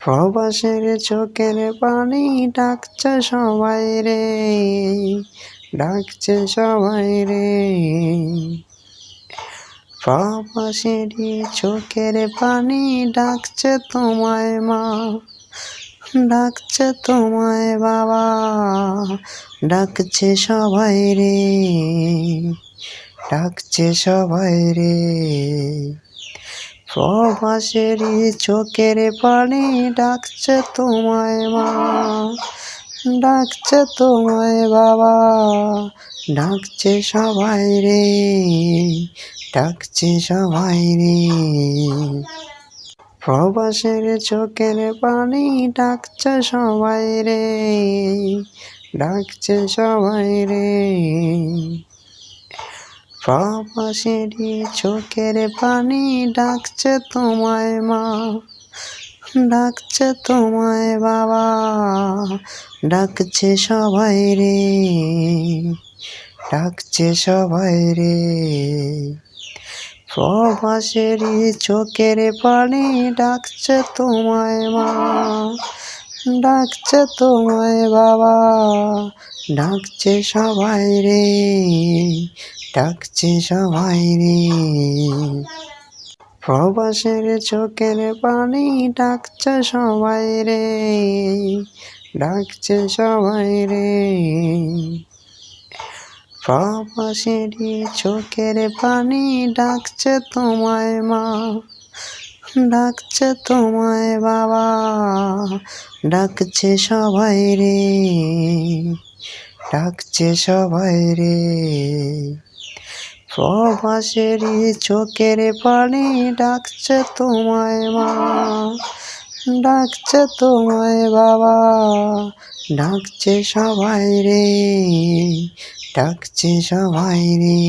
প্রবাসের চোখের পানি ডাকছে সবাই রে, ডাকছে সবাই রে। প্রবাসেরই চোখের পানি ডাকছে তোমায় মা, ডাকছে তোমায় বাবা, ডাকছে সবাই রে, ডাকছে সবাই রে। প্রবাসেরই চোখের পানি ডাকছে তোমায় মা, ডাকছে তোমায় বাবা, ডাকছে সবাই রে, ডাকছে সবাই রে। প্রবাসের চোখের পানি ডাকছে সবাই রে, ডাকছে সবাই রে। প্রবাসেরই চোখের পানি ডাকছে তোমায় মা, ডাকছে তোমায় বাবা, ডাকছে সবাই রে, ডাকছে সবাই রে। প্রবাসেরই চোখের পানি ডাকছে তোমায় মা, ডাকছে তোমায় বাবা, ডাকছে সবাই রে, ডাকছে সবাই রে। প্রবাসের চোখের পানি ডাকছে সবাই রে, ডাকছে সবাই রে। প্রবাসেরই চোখের পানি ডাকছে তোমায় মা, ডাকছে তোমায় বাবা, ডাকছে সবাই রে, ডাকছে সবাই রে। প্রবাসেরই চোখের পানি ডাকছে তোমায় মা, ডাকছে তোমায় বাবা, ডাকছে সবাই রে, ডাকছে সবাই রে।